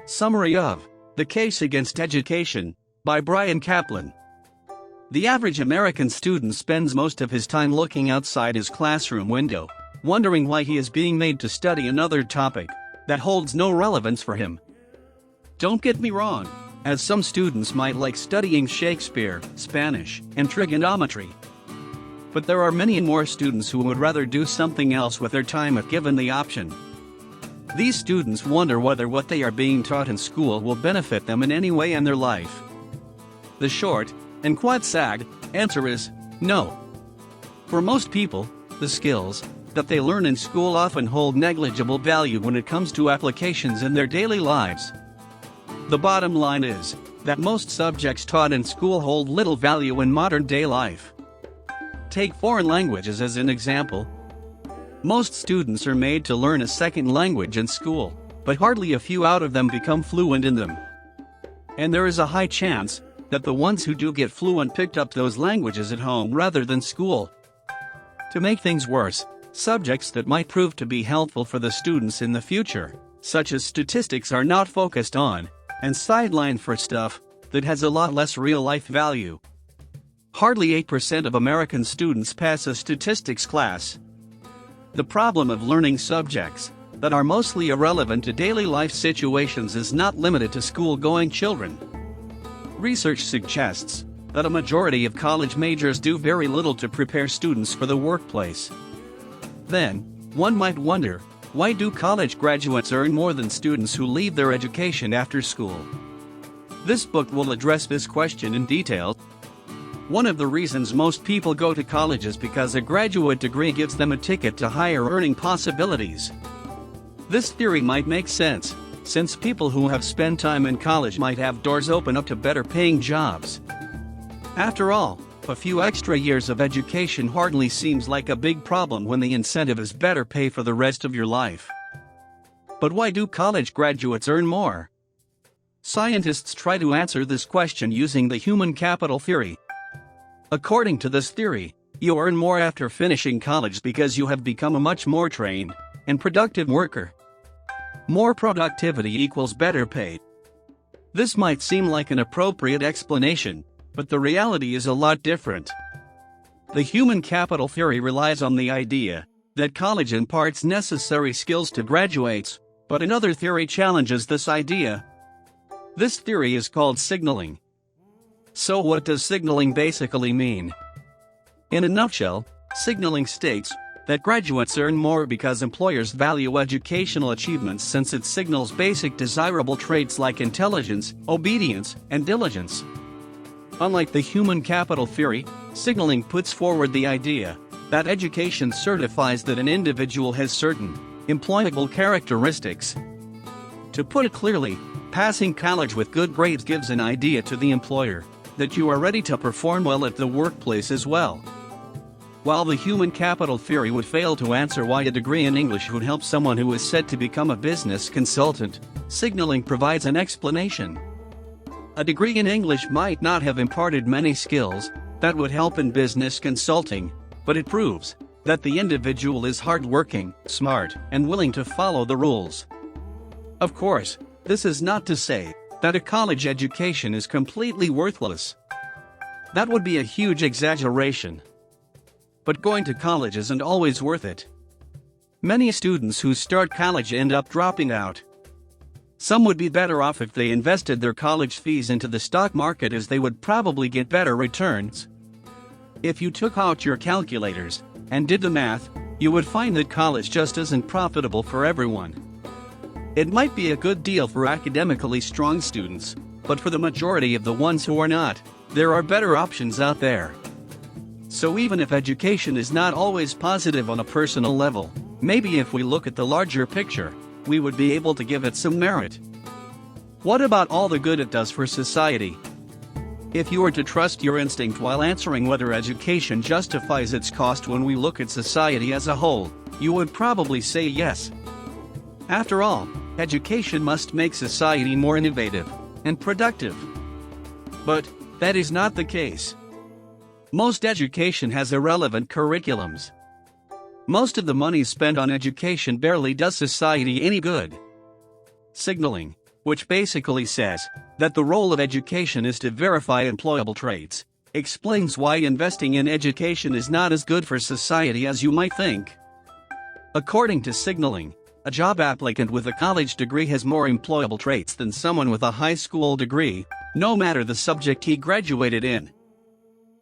Summary of The Case Against Education by Bryan Caplan. The average American student spends most of his time looking outside his classroom window, wondering why he is being made to study another topic that holds no relevance for him. Don't get me wrong, as some students might like studying Shakespeare, Spanish, and trigonometry. But there are many more students who would rather do something else with their time if given the option. These students wonder whether what they are being taught in school will benefit them in any way in their life. The short, and quite sad, answer is no. For most people, the skills that they learn in school often hold negligible value when it comes to applications in their daily lives. The bottom line is that most subjects taught in school hold little value in modern-day life. Take foreign languages as an example. Most students are made to learn a second language in school, but hardly a few out of them become fluent in them. And there is a high chance that the ones who do get fluent picked up those languages at home rather than school. To make things worse, subjects that might prove to be helpful for the students in the future, such as statistics, are not focused on and sidelined for stuff that has a lot less real-life value. Hardly 8% of American students pass a statistics class. The problem of learning subjects that are mostly irrelevant to daily life situations is not limited to school-going children. Research suggests that a majority of college majors do very little to prepare students for the workplace. Then, one might wonder, why do college graduates earn more than students who leave their education after school? This book will address this question in detail. One of the reasons most people go to college is because a graduate degree gives them a ticket to higher earning possibilities. This theory might make sense, since people who have spent time in college might have doors open up to better paying jobs. After all, a few extra years of education hardly seems like a big problem when the incentive is better pay for the rest of your life. But why do college graduates earn more? Scientists try to answer this question using the human capital theory. According to this theory, you earn more after finishing college because you have become a much more trained and productive worker. More productivity equals better pay. This might seem like an appropriate explanation, but the reality is a lot different. The human capital theory relies on the idea that college imparts necessary skills to graduates, but another theory challenges this idea. This theory is called signaling. So what does signaling basically mean? In a nutshell, signaling states that graduates earn more because employers value educational achievements since it signals basic desirable traits like intelligence, obedience, and diligence. Unlike the human capital theory, signaling puts forward the idea that education certifies that an individual has certain employable characteristics. To put it clearly, passing college with good grades gives an idea to the employer that you are ready to perform well at the workplace as well. While the human capital theory would fail to answer why a degree in English would help someone who is set to become a business consultant, signaling provides an explanation. A degree in English might not have imparted many skills that would help in business consulting, but it proves that the individual is hardworking, smart, and willing to follow the rules. Of course, this is not to say that a college education is completely worthless. That would be a huge exaggeration. But going to college isn't always worth it. Many students who start college end up dropping out. Some would be better off if they invested their college fees into the stock market, as they would probably get better returns. If you took out your calculators and did the math, you would find that college just isn't profitable for everyone. It might be a good deal for academically strong students, but for the majority of the ones who are not, there are better options out there. So even if education is not always positive on a personal level, maybe if we look at the larger picture, we would be able to give it some merit. What about all the good it does for society? If you were to trust your instinct while answering whether education justifies its cost when we look at society as a whole, you would probably say yes. After all, education must make society more innovative and productive. But that is not the case. Most education has irrelevant curriculums. Most of the money spent on education barely does society any good. Signaling which basically says that the role of education is to verify employable traits, explains why investing in education is not as good for society as you might think. According to signaling, a job applicant with a college degree has more employable traits than someone with a high school degree, no matter the subject he graduated in.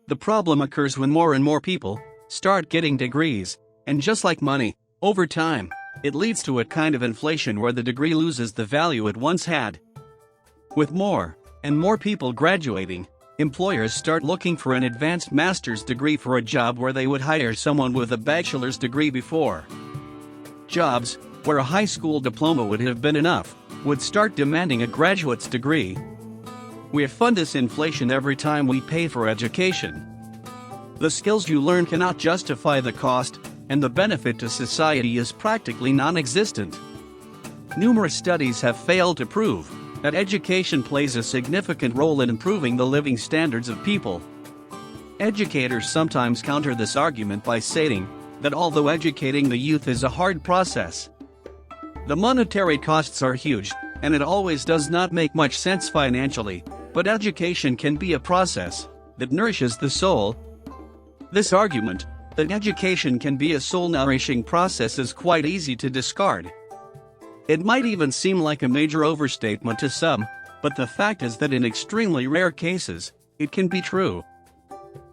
The problem occurs when more and more people start getting degrees, and just like money, over time, it leads to a kind of inflation where the degree loses the value it once had. With more and more people graduating, employers start looking for an advanced master's degree for a job where they would hire someone with a bachelor's degree before. Jobs where a high school diploma would have been enough would start demanding a graduate's degree. We fund this inflation every time we pay for education. The skills you learn cannot justify the cost, and the benefit to society is practically non-existent. Numerous studies have failed to prove that education plays a significant role in improving the living standards of people. Educators sometimes counter this argument by stating that although educating the youth is a hard process, the monetary costs are huge, and it always does not make much sense financially, but education can be a process that nourishes the soul. This argument, that education can be a soul-nourishing process, is quite easy to discard. It might even seem like a major overstatement to some, but the fact is that in extremely rare cases, it can be true.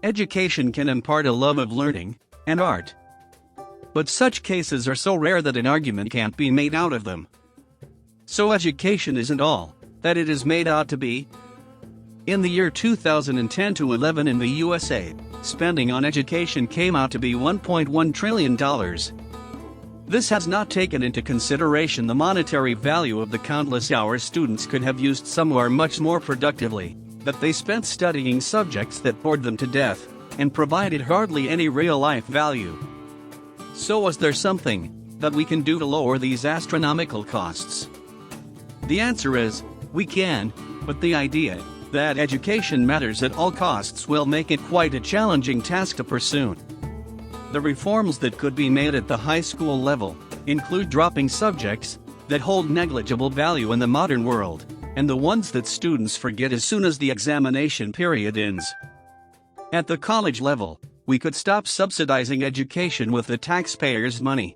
Education can impart a love of learning and art. But such cases are so rare that an argument can't be made out of them. So education isn't all that it is made out to be. In the year 2010 to 11 in the USA, spending on education came out to be $1.1 trillion. This has not taken into consideration the monetary value of the countless hours students could have used somewhere much more productively, that they spent studying subjects that bored them to death and provided hardly any real-life value. So is there something that we can do to lower these astronomical costs? The answer is, we can, but the idea that education matters at all costs will make it quite a challenging task to pursue. The reforms that could be made at the high school level include dropping subjects that hold negligible value in the modern world, and the ones that students forget as soon as the examination period ends. At the college level, we could stop subsidizing education with the taxpayers' money.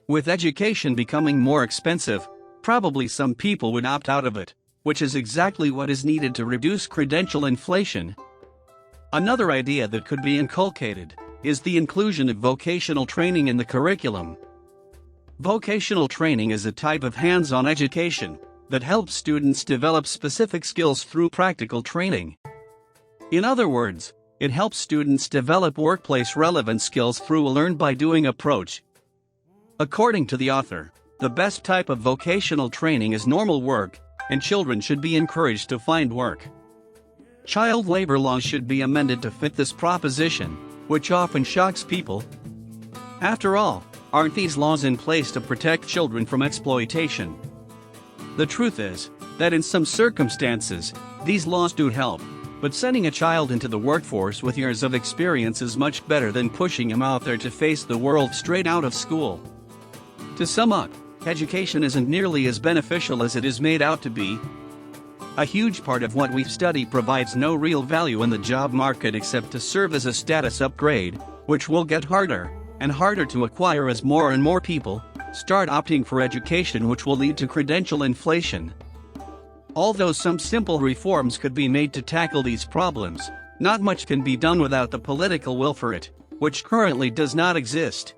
With education becoming more expensive, probably some people would opt out of it, which is exactly what is needed to reduce credential inflation. Another idea that could be inculcated is the inclusion of vocational training in the curriculum. Vocational training is a type of hands-on education that helps students develop specific skills through practical training. In other words, it helps students develop workplace-relevant skills through a learn-by-doing approach. According to the author, the best type of vocational training is normal work, and children should be encouraged to find work. Child labor laws should be amended to fit this proposition, which often shocks people. After all, aren't these laws in place to protect children from exploitation? The truth is that in some circumstances, these laws do help, but sending a child into the workforce with years of experience is much better than pushing him out there to face the world straight out of school. To sum up, education isn't nearly as beneficial as it is made out to be. A huge part of what we study provides no real value in the job market except to serve as a status upgrade, which will get harder and harder to acquire as more and more people start opting for education, which will lead to credential inflation. Although some simple reforms could be made to tackle these problems, not much can be done without the political will for it, which currently does not exist.